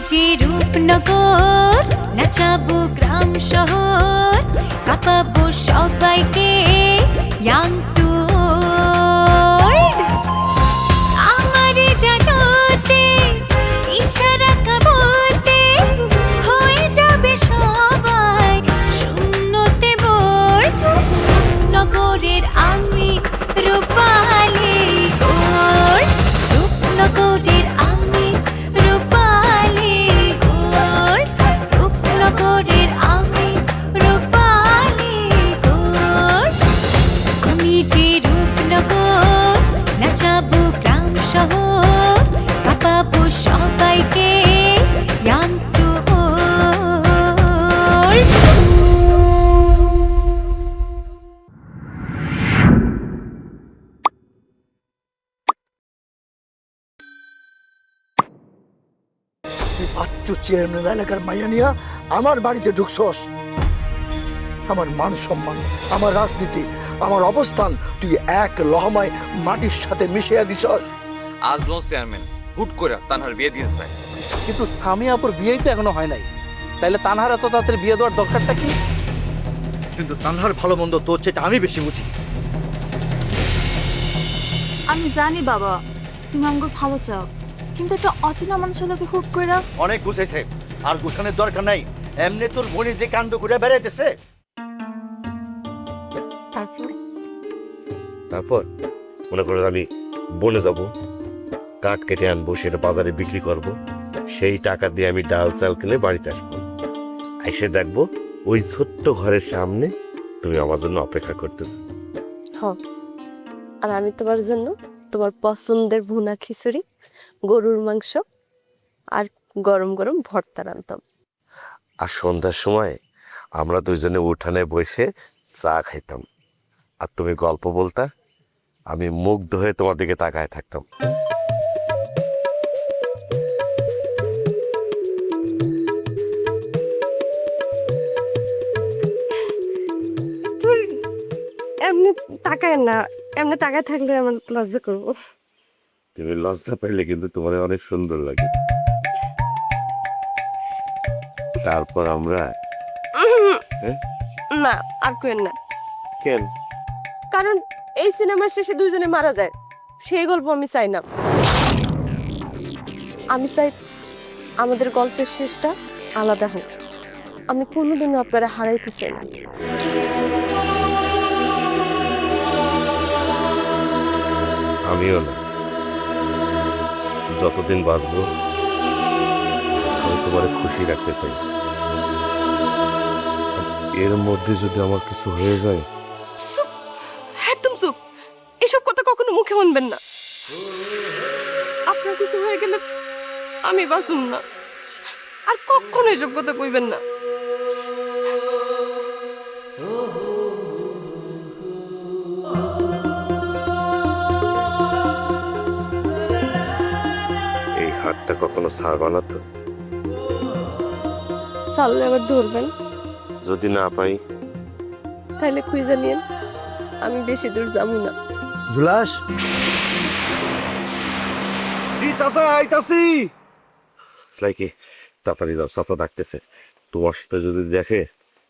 যে রূপনগর, নাচাবো গ্রাম শহর, কাঁপাবো সবাইকে ইয়াং টু ওল্ড। আমারে জানাতে ইশারা কাবতে হয়ে যাবে সবাই শূন্যতে বোর। নগরের আমি রূপালী গোর, রূপনগরের আমি রূপালী গোর, রূপনগরের আমি রূপালী গোর। আমি যে রূপনগর, নাচাবো গ্রাম শহর, কাঁপাবো সবাইকে ইয়াং টু ওল্ড। তুই বাচ্চু চেয়ারম্যান এলাকার মাইয়া নিয়া আমার বাড়িতে ঢুকছস। আমার মান সম্মান, আমার রাজনীতি, আমার অবস্থান তুই এক লহমায় মাটির সাথে মিশিয়ে দিছস। আজমল চেয়ারম্যান হুট করে তানহার বিয়ে দিতে চায়, কিন্তু সামি আপুর বিয়েই তো এখনো হয় নাই, তাইলে তানহার এত তাড়াতাড়ি বিয়ে দেওয়ার দরকারটা কি? কিন্তু তানহার ভালো মন্দ তোর চেয়ে আমি বেশি বুঝি। আমি জানি বাবা তুমি আমাকে ভালো চাও, কিন্তু একটা অচেনা মানুষের লোকে হুট করে অনেক গুছাইছে, আর গুছানোর দরকার নাই। এমনি তোর বোনে যে কাণ্ড করে বেড়াইতেছে। তারপর মনে করো আমি বনে যাব, কাঠ কেটে আনবো, সেটা বাজারে বিক্রি করব, সেই টাকা দিয়ে আমি ডাল চাল কিনে বাড়িতে আসবো। এসে দেখবো ওই ছোট্ট ঘরের সামনে তুমি আমার জন্য অপেক্ষা করতেছো। আর আমি তোমার জন্য তোমার পছন্দের ভুনা খিচুড়ি, গরুর মাংস আর গরম গরম ভর্তা রান্তাম। আর সন্ধ্যার সময় আমরা দুইজনে উঠানে বসে চা খাইতাম, আর তুমি গল্প বলতা, আমি মুগ্ধ হয়ে তোমার দিকে তাকায় থাকতাম। এমনি তাকায় না, এমনি তাকায় থাকলে আমার লজ্জা করবো। তুমি লজ্জা পাইলে কিন্তু তোমার অনেক সুন্দর লাগে। তারপর আমরা না আর কেন না, কেন? কারণ এই সিনেমার শেষে দুইজনে মারা যায়, সেই গল্প আমি চাই না। আমি চাই আমাদের গল্পের শেষটা আলাদা হোক। আমি কোনোদিনও আপনারা হারাইতে চাই না। আমিও না, যতদিন বাঁচবো আমি তোমার খুশি রাখতে চাই। এর মধ্যে যদি আমার কিছু হয়ে যায়। চুপ, একদম চুপ, এসব কথা কখনো মুখে আনবেন না। আপনার কিছু হয়ে গেলে আমি বাঁচুম না, আর কখনো এসব কথা কইবেন না। এই হাতটা কখনো ছাড়বা না তো? সারলে আবার ধরবেন, যদি না পাই তাইলে খুঁজে নিয়েন, আমি বেশি দূর যাবো না। জুলাস, জি চাচা আইতাছি। লাইকি তাড়াতাড়ি যাও, চাচা ডাকতেছে। তোমার সাথে যদি দেখে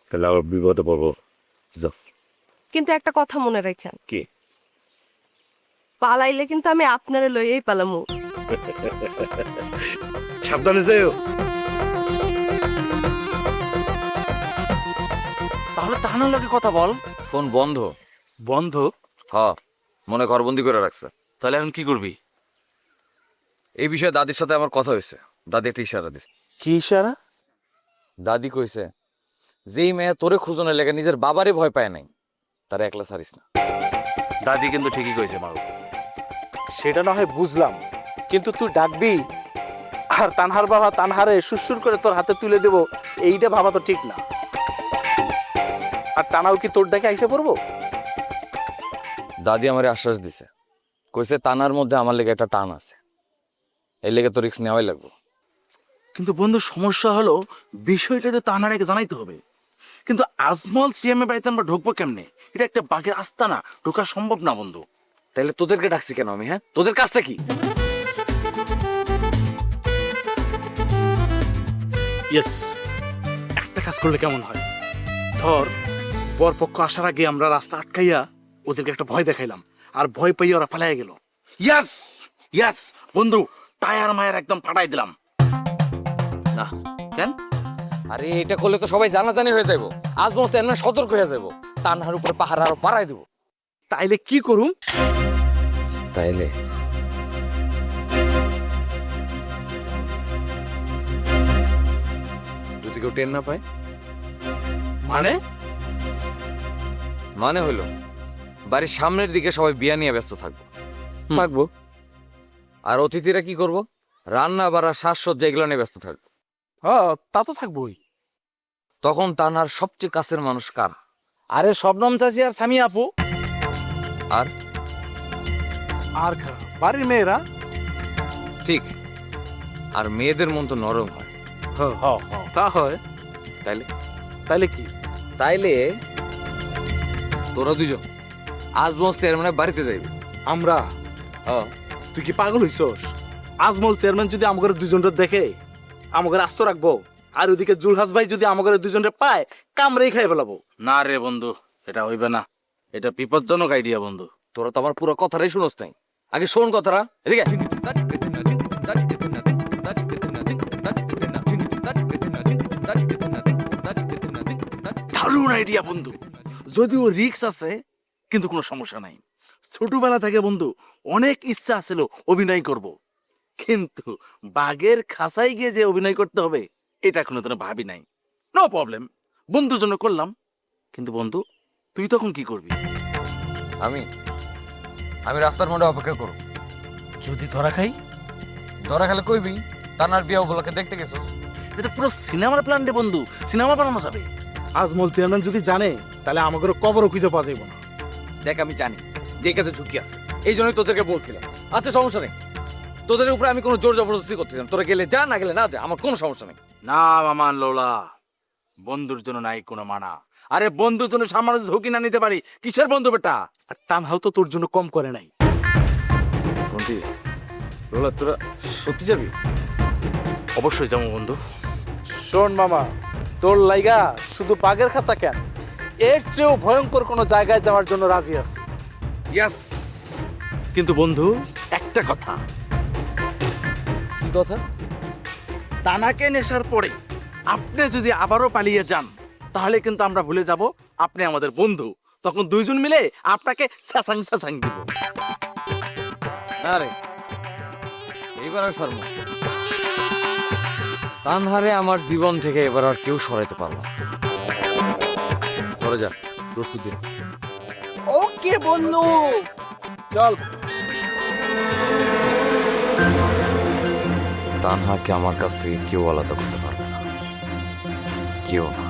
তাহলে আবার বিপদে পড়বো। যাস। কিন্তু একটা কথা মনে রাখেন, কি? পালাইলে কিন্তু আমি আপনারে লইয়েই পালামু। সাবধানে যেও। তাহলে তাহানোর লাগে কথা বল। ফোন বন্ধ। বন্ধ? হ, মনে ঘরবন্দি করে রাখছে। তাহলে এখন কি করবি? এই বিষয়ে দাদির সাথে আমার কথা হয়েছে, দাদি একটা ইশারা দিচ্ছে। কি ইশারা? দাদি কইছে যেই মেয়ে তোরে খুঁজনে লেগে নিজের বাবারে ভয় পায় নাই, তারা একলা ছাড়িস না। দাদি কিন্তু ঠিকই কইছে মারু। সেটা না হয় বুঝলাম, কিন্তু তুই ডাকবি আর তানহার বাবা তানহারে সুসুর করে তোর হাতে তুলে দেব, এইটা ভাবা তো ঠিক না। আর তানাও কি তোর ডাকে আইসা পড়বো? দাদি আমারে আশ্বাস দিছে, কইছে তানার মধ্যে আমার লেগে একটা টান আছে, এই লেগে তো রিস্ক নেওয়াই লাগবো। কিন্তু বন্ধু সমস্যা হলো বিষয়টা তো তানারাকে জানাইতে হবে। কিন্তু আজমল সিএমের বাড়িতে আমরা ঢুকবো কেমনে? এটা একটা বাঘের আস্তানা, ঢোকা সম্ভব না বন্ধু। তাহলে তোদেরকে ডাকছি কেন আমি? হ্যাঁ, তোদের কাজটা কি? ইয়েস, একটা কাজ করলে কেমন হয়? ধর বরপক্ষ আসার আগে আমরা রাস্তা আটকাইয়া ওদেরকে একটা ভয় দেখাইলাম, আর ভয় পাইয়া ওরা পালাইয়া গেল। ইয়াস ইয়াস বন্ধু, টায়ার মায়ের একদম ফাটাই দিলাম। না, কেন? আরে এটা করলে তো সবাই জানাজানি হয়ে যাবো, আজমল চেয়ারম্যান সতর্ক হয়ে যাবো, তানহার উপরে পাহাড় আরো বাড়াই দেবো। তাইলে কি করুম? তাইলে যদি কেউ টেন না পায়, মানে মানে হইলো বাড়ির সামনের দিকে সবাই বিয়া নিয়ে ব্যস্ত থাকবো থাকবো, আর অতিথিরা কি করব? রান্না বাড়া সাজসজ্জা এগুলো নিয়ে ব্যস্ত থাকবো। হ্যাঁ, তা তো থাকবোই। তখন তানহার সবচেয়ে কাছের মানুষ কার? আরে শবনম চাচি আর সামি আপু। আর আর বাড়ির মেয়েরা। ঠিক, আর মেয়েদের মন তো নরম হয়। তা হয়। তাইলে তাইলে কি? তাইলে তোরা দুজন আজমল চেয়ারম্যানের বাড়িতে যাইবে। আমরা? তুই কি পাগল হইছস? আজমল চেয়ারম্যান যদি আমাদের দুজনটা দেখে আমাদের আস্ত রাখবো, আর ওদিকে জুলহাস ভাই যদি আমাদের দুজনটা পায় কামড়েই খাই ফেলাবো। না রে বন্ধু, এটা হইবে না, এটা বিপজ্জনক আইডিয়া বন্ধু। তোরা তো আমার পুরো কথাটাই শুনোস নাই। আগে শোন কথাটা, এদিকে আয়। দারুণ আইডিয়া বন্ধু, যদিও রিক্স আছে কিন্তু কোনো সমস্যা নাই। ছোটবেলা থেকে বন্ধু অনেক ইচ্ছা আছিল অভিনয় করব, কিন্তু বাঘের খাঁচাই গিয়ে যে অভিনয় করতে হবে এটা কোনো তো ভাবি নাই। নো প্রবলেম, বন্ধুর জন্য করলাম। কিন্তু বন্ধু তুই তখন কি করবি? আমি আমি রাস্তার মোড়ে অপেক্ষা করব। যদি ধরা খাই? ধরা খেলে কইবি তানার বিয়া উপলক্ষে দেখতে গেছিস। এটা পুরো সিনেমার প্ল্যান রে বন্ধু, সিনেমা বানানো যাবে। আজমল চেয়ারম্যান যদি জানে তাহলে আমাদের কবরও খুঁজে পাওয়া যাইব না। দেখ আমি জানি যে কাছে ঝুঁকি আছে, এই জন্যই তোদেরকে বলছিলাম। আচ্ছা সমস্যা নেই, তোদের উপরে আমি কোনো জোর জবরদস্তি করতেছিলাম। তোরা গেলে যা, না গেলে না যা, আমার কোনো সমস্যা নেই। না মামা লোলা, বন্ধুর জন্য নাই কোনো মানা। আরে বন্ধুর জন্য সামান্য ঝুঁকি না নিতে পারি, কিসের বন্ধু বেটা? আর তানহাও তো তোর জন্য কম করে নাই। কোনটি রোলা, তোরা সত্যি যাবি? অবশ্যই যাবো বন্ধু। শোন মামা, তোর লাইগা শুধু বাঘের খাঁচা কেন, এর চেয়েও ভয়ঙ্কর কোনো জায়গায় যাওয়ার জন্য রাজি আছি। ইয়াস, কিন্তু বন্ধু একটা কথা। কি কথা? তানাকে নেশার পরে আপনি যদি আবারও পালিয়ে যান তাহলে কিন্তু আমরা ভুলে যাব আপনি আমাদের বন্ধু। তখন দুইজন মিলে আপনাকে সাসাং সাসাং দিব। না রে, এইবার আর শর্মা, তানহারে আমার জীবন থেকে এবার আর কেউ সরাইতে পারলো না। করে যা, প্রস্তুতি। ওকে বন্ধু, চল। তানহাকে আমার কাছ থেকে কেউ আলাদা করতে পারবে না, কেউ না।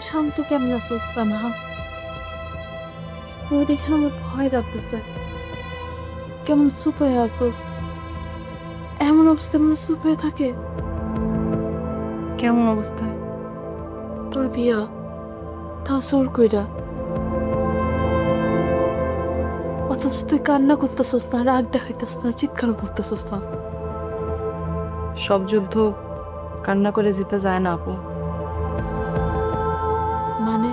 শান্ত কেমন আছো তানহা? ও দেখে আমার ভয় লাগতেছে। কেমন চুপ হয়ে আসোস? এমন অবস্থায় মনে চুপ হয়ে থাকে? কেমন অবস্থায়? তোর বিয়া, তাও জোর কইরা। অথচ তুই কান্না করতেছস না, রাগ দেখাইতেছ না, চিৎকারও করতেছস না। সব যুদ্ধ কান্না করে জিতে যায় না আপু। মানে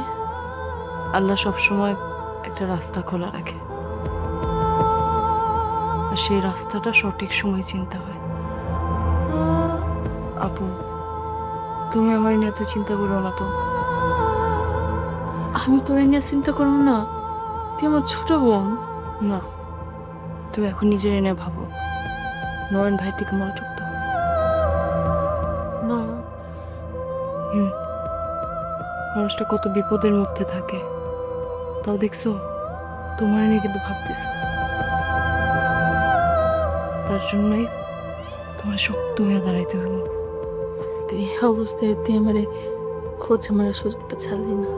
আল্লাহ সবসময় একটা রাস্তা খোলা রাখে, আর সেই রাস্তাটা সঠিক সময় চিনতে হয়। আপু তুমি আমার নিয়ে এত চিন্তা করো না তো। আমি তোর নিয়ে চিন্তা করবো না? তুই আমার ছোট বোন না। তুমি এখন নিজের এনে ভাবো, নয়ন ভাই থেকে মনোযোগ দাও না। মানুষটা কত বিপদের মধ্যে থাকে, তাও দেখছো তোমার নিয়ে কিন্তু ভাবতেছে। তার জন্যই তোমার শক্ত হয়ে দাঁড়াইতে হলো। এই অবস্থায় তুই আমারে খোঁজা মারার সুযোগটা ছাড়লি না।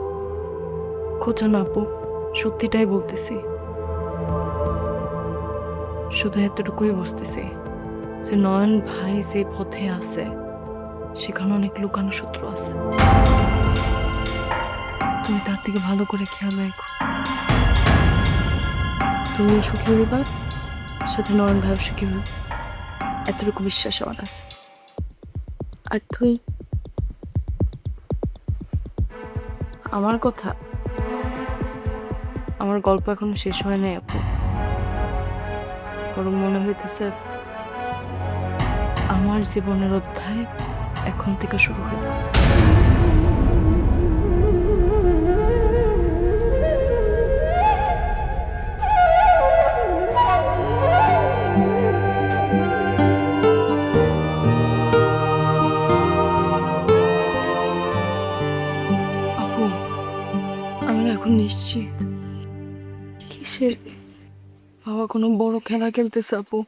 খোঁজা না আপু, সত্যিটাই বলতেছি। শুধু এতটুকুই বুঝতেছি যে নয়ন ভাই যে পথে আছে সেখানে অনেক লুকানো শত্রু আছে। তুমি তার থেকে ভালো করে খেয়াল রাখো। তুমিও সুখী হইবা, সাথে নয়ন ভাইও সুখী হইব, এতটুকু বিশ্বাস আমার আছে। আর তুই আমার কথা, আমার গল্প এখনো শেষ হয় নাই আপু। বরং মনে হইতেছে আমার জীবনের অধ্যায় এখন থেকে শুরু হইল। আপু, আমি এখন নিশ্চিত। কিসের? বাবা কোনো বড় খেলা খেলতেছে আপু।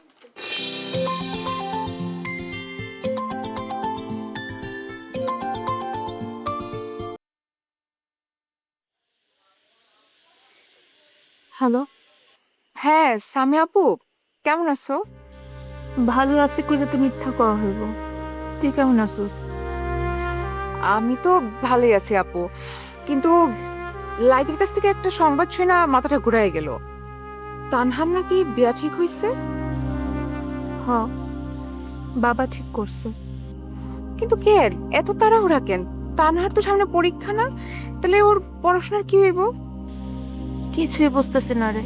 হ্যালো, হ্যাঁ সামি আপু, কেমন আছো? ভালো আছি কইলে তো মিথ্যা করা হইব। তুই কেমন আছিস? আমি তো ভালোই আছি আপু, কিন্তু লাইকের কাছ থেকে একটা সংবাদ শুনে না মাথাটা ঘুরাই গেল। তানহার নাকি বিয়া ঠিক হইছে। হ, বাবা ঠিক করছে। কিন্তু কে এত তাড়াহুড়া কেন? তানহার তো সামনে পরীক্ষা না, তাহলে ওর পড়াশোনার কি হইব? কিছুই বুঝতেছি না রে।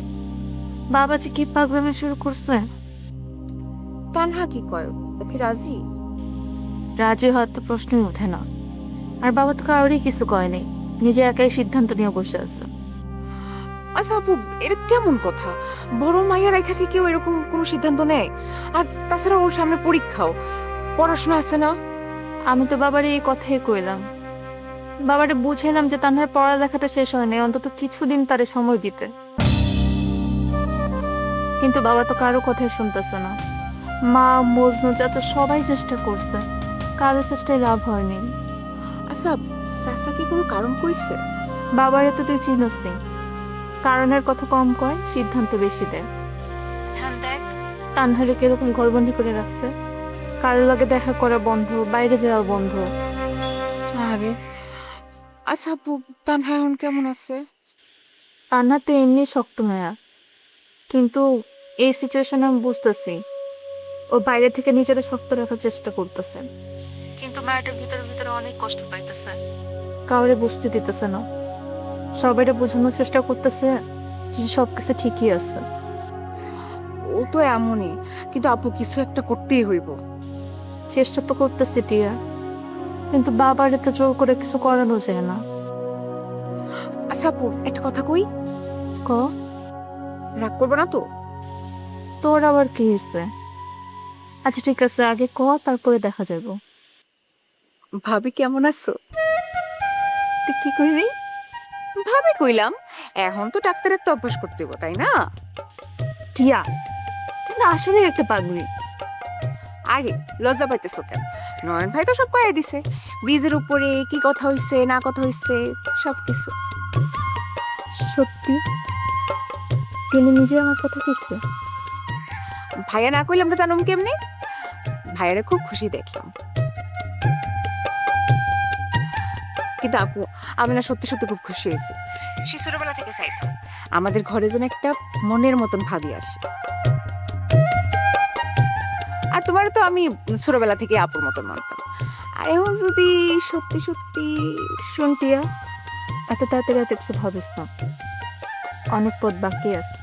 বাবা যে কি পাগলামি শুরু করছে। তানহা কি কয়, ও কি রাজি? রাজি হওয়ার তো প্রশ্নই ওঠে না। আর বাবা তো কারোরই কিছু কয় নাই, নিজে একাই সিদ্ধান্ত নিয়ে বসে আছে। আচ্ছা আপু, এটা কেমন কথা? বড় মাইয়া রেখা কি কেউ এরকম কোনো সিদ্ধান্ত নেয়? আর তাছাড়া ওর সামনে পরীক্ষাও, পড়াশোনা আছে না? আমি তো বাবারে এই কথাই কইলাম। বাবারে বুঝাইলাম যে তানহার পড়ালেখাটা শেষ হয় নাই, অন্তত কিছুদিন তারে সময় দিতে। কিন্তু বাবা তো কারো কথাই শুনতেছে না। মা, মজনু, চাচা সবাই চেষ্টা করছে, কারো চেষ্টায় লাভ হয়নি। আচ্ছা, সাসা কি কোনো কারণ কইছে? বাবারে তো তুই চিনসই, কারণের কথা কম কয়, সিদ্ধান্ত বেশি দেয়। হ্যাঁ দেখ, তানহারে কিরকম ঘরবন্দি করে রাখছে, কারোর লগে দেখা করা বন্ধ, বাইরে যাওয়া বন্ধ। আরে আচ্ছা আপু, তানহা এখন কেমন আছে? তানহা তো এমনি শক্ত মায়া, কিন্তু এই সিচুয়েশনে আমি বুঝতেছি ও বাইরে থেকে নিজেরা শক্ত রাখার চেষ্টা করতেছে, কিন্তু মায়াটা ভিতরে ভিতরে অনেক কষ্ট পাইতেছে। কাউরে বুঝতে দিতেছে না, সবাইরে বোঝানোর চেষ্টা করতেছে যে সবকিছু ঠিকই আছে। ও তো এমনই, কিন্তু আপু কিছু একটা করতেই হইব। চেষ্টা তো করতেছে টিয়া, কিন্তু বাবারে তো জোর করে কিছু করানো যায় না। আচ্ছা আপু, একটা কথা কই, ক, রাগ করবে না তো? তোর আবার কি হয়েছে? আচ্ছা ঠিক আছে, আগে ক, তারপরে দেখা যাবো। ভাবি কেমন আছো? তুই কি কইবি? ভাবি কইলাম, এখন তো ডাক্তারের তো অভ্যাস করতে হইব, তাই না? টিয়া, তুই না আসলে একটা পাগলি। আরে লজ্জা পাইতেছো কেন? নয়ন ভাই তো সব কয়ে দিছে, ব্রিজের উপরে কি কথা হইছে না কথা হইছে সবকিছু। সত্যি? তিনি নিজে আমার কথা কইছে? ভাইয়া না কইলে আমরা জানুম কেমনে? ভাইয়ারে খুব খুশি দেখলাম। কিন্তু আপু, আমি না সত্যি সত্যি খুব খুশি হয়েছি। সে ছোটবেলা থেকে চাইতাম আমাদের ঘরে যেন একটা মনের মতন ভাবি আসে। আর তোমার তো আমি ছোটবেলা থেকে আপুর মতন মানতাম, আর এখন যদি সত্যি সত্যি। শোন টিয়া, এত তাড়াতাড়ি এত কিছু ভাবিস না, অনেক পথ বাকি আছে।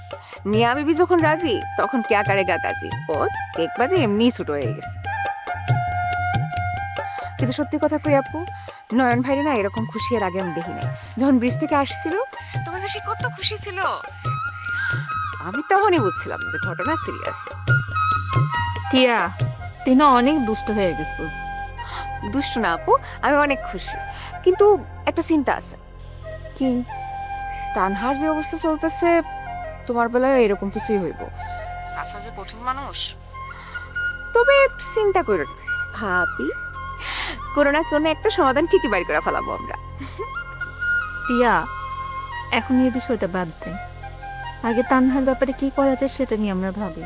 মিয়া বিবি যখন রাজি, তখন কে আকারে গা কাজি, ও দেখবা যে এমনি ছোট হয়ে গেছে। কিন্তু সত্যি কথা কই আপু, নয়ন ভাইরে না এরকম খুশি এর আগে আমি দেখি নাই। যখন ব্রিজ থেকে আসছিল, তোমার যে সে কত খুশি ছিল, আমি তখনই বুঝছিলাম যে ঘটনা সিরিয়াস। টিয়া, তুই না অনেক দুষ্ট হয়ে গেছিস। দুষ্ট না আপু, আমি অনেক খুশি, কিন্তু একটা চিন্তা আছে। কি? তানহার যে অবস্থা চলতেছে, তোমার বেলায় এরকম কিছুই হইব। চাচা যে কঠিন মানুষ। তবে চিন্তা করো না ভাবি, কোনো না কোনো একটা সমাধান ঠিকই বাড়ি করে ফেলাবো আমরা। টিয়া, এখন এই বিষয়টা বাদ দে, আগে তানহার ব্যাপারে কি করা যায় সেটা নিয়ে আমরা ভাবি।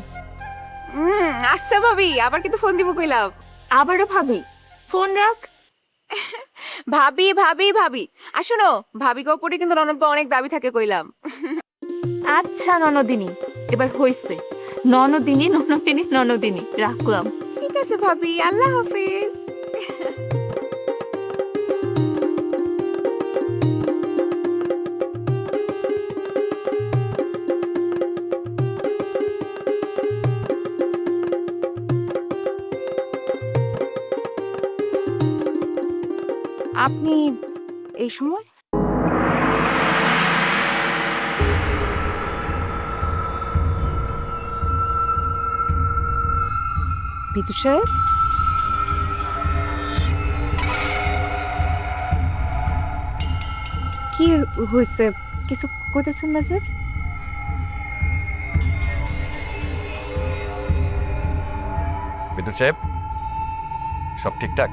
আচ্ছা ভাবি, আবার কিন্তু ফোন দিব কইলাম। আবারও ভাবি? ফোন রাখ। ভাবি ভাবি ভাবি আসুনো, ভাবিকে উপরে কিন্তু ননদ অনেক দাবি থাকে কইলাম। আচ্ছা ননদিনী, এবার হইছে। ননদিনী ননদিনী ননদিনী রাখলাম। ঠিক আছে ভাবি, আল্লাহ হাফিজ। আপনি এই সময়? বিদু সাহেব, কি হয়েছে? কিছু কইতেছেন না স্যার? বিদ্যুৎ সাহেব, সব ঠিকঠাক?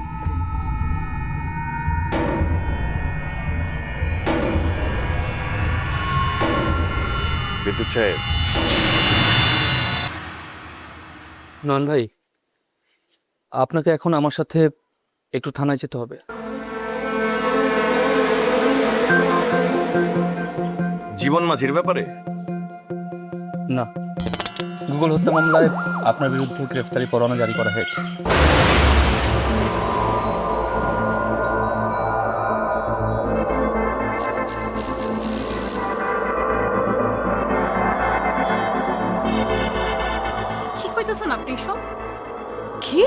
বিদ্যুৎ সাহেব, নয়ন ভাই, আপনাকে এখন আমার সাথে একটু থানায় যেতে হবে। জীবন মাঝির ব্যাপারে? না, গুগল হত্যা মামলায় আপনার বিরুদ্ধে গ্রেফতারি পরোয়ানা জারি করা হয়েছে। কি কইতেছেন আপনি সব? কি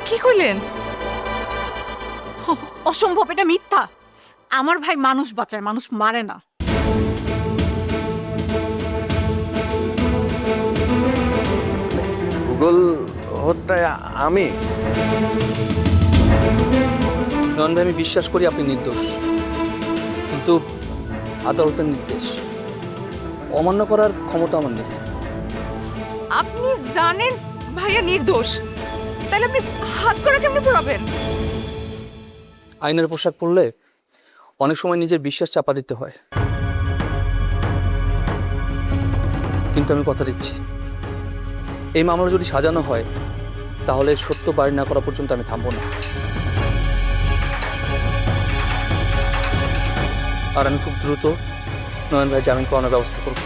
কি কইলেন? অসম্ভব, এটা মিথ্যা। আমার ভাই মানুষ বাঁচায়, মানুষ মারে না। গুগল হত্যায় আমি? নয়ন ভাই, আমি বিশ্বাস করি আপনি নির্দোষ, কিন্তু আদালতের নির্দেশ অমান্য করার ক্ষমতা আমার নেই। আপনি জানেন ভাইয়া নির্দোষ, তাহলে আপনি হাত করে কেমনে পড়াবেন? আইনের পোশাক পরলে অনেক সময় নিজের বিশ্বাস চাপা দিতে হয়, কিন্তু আমি কথা দিচ্ছি, এই মামলা যদি সাজানো হয় তাহলে সত্য বাইর না করা পর্যন্ত আমি থামবো না। আর আমি খুব দ্রুত নয়ন ভাই জামিন পাওয়ানোর ব্যবস্থা করব।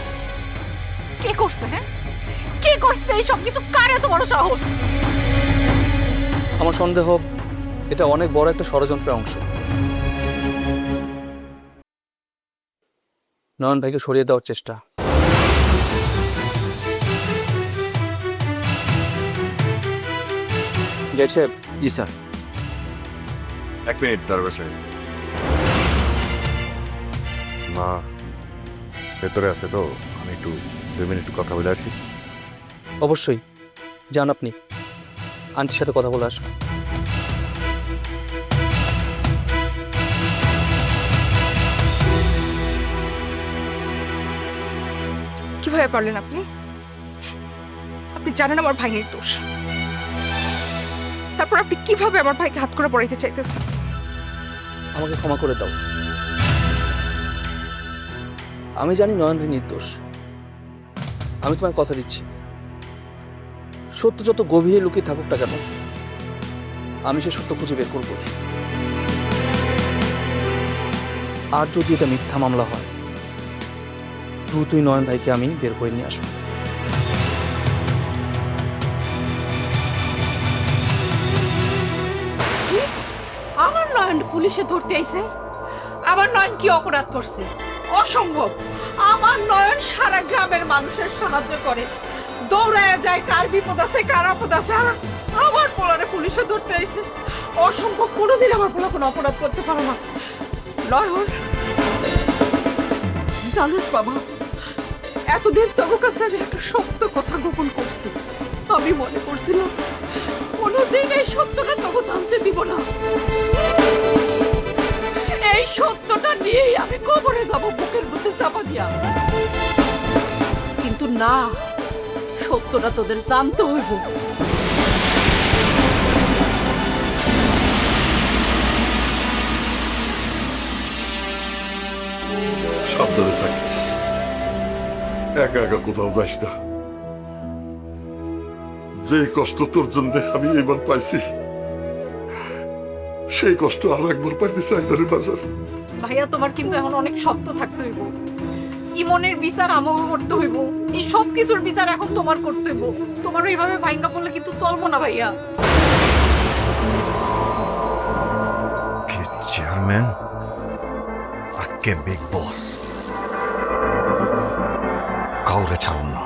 কে করছে? হ্যাঁ, কে করছে এই সব কিছু? কার এত বড় সাহস? আমার সন্দেহ এটা অনেক বড় একটা ষড়যন্ত্রের অংশ। নয়ন ভাইকে সরিয়ে দেওয়ার চেষ্টা। গেছে? জি স্যার। 1 মিনিট দরবার সাহেব। মা ভেতরে আছে তো, আমি একটু 2 মিনিট কথা বলে আসি। অবশ্যই যান, আপনি আন্টির সাথে কথা বলে আসুন। কিভাবে পারলেন আপনি? আপনি জানেন আমার ভাই নির্দোষ, তারপর আপনি কিভাবে আমার ভাইকে হাত করে পড়াইতে চাইতেছেন? আমাকে ক্ষমা করে দাও। আমি জানি নয়ন ভাই নির্দোষ, আমি তোমায় কথা দিচ্ছি, সত্য যত গভীরে লুকিয়ে থাকুক না কেন, আমি সে সত্য খুঁজে বের করব। আর যদি এটা মিথ্যা মামলা হয়, দ্রুতই নয়ন ভাইকে আমি বের করে নিয়ে আসবো। আমার নয়ন পুলিশে ধরতে আইছে? আমার নয়ন কি অপরাধ করছে? অসম্ভব। আমার নয়ন সারা গ্রামের মানুষের সাহায্য করে, দৌড়ায় যায় কার বিপদ আছে কার আপদ আছে। আমার পোলারে পুলিশে ধরতে আইছে? অসম্ভব, কোনোদিন আমার পোলা কোনো অপরাধ করতে পারে না। নয়ন, জানিস বাবা, এতদিন তোর কাছে আমি একটা সত্য কথা গোপন করছি। আমি মনে করছিলাম কোনোদিন এই সত্যটা তোকে জানতে দিব না। এই সত্যটা নিয়েই আমি কবরে যাব বুকের মধ্যে চাপা দিয়া। কিন্তু না, সত্যটা তোদের জানতে হইব। সাবধানে থাকিস, একা একা কোথাও যাস না। যে কষ্ট তোর জন্য আমি এবার পাইছি সেই কষ্ট আর একবার পাইতে চাই না রে বাজার। ভাইয়া তোমার কিন্তু এখন অনেক শক্ত থাকতে হইব। ইমনের বিচার আমাকে করতে হইব, এই সব কিছুর বিচার এখন তোমার করতে হইব। তোমার এইভাবে ভাইঙ্গা বললে কিন্তু চলবো না ভাইয়া। চেয়ারম্যান আজকে বিগ বস কাউরে ছাড়ুন না।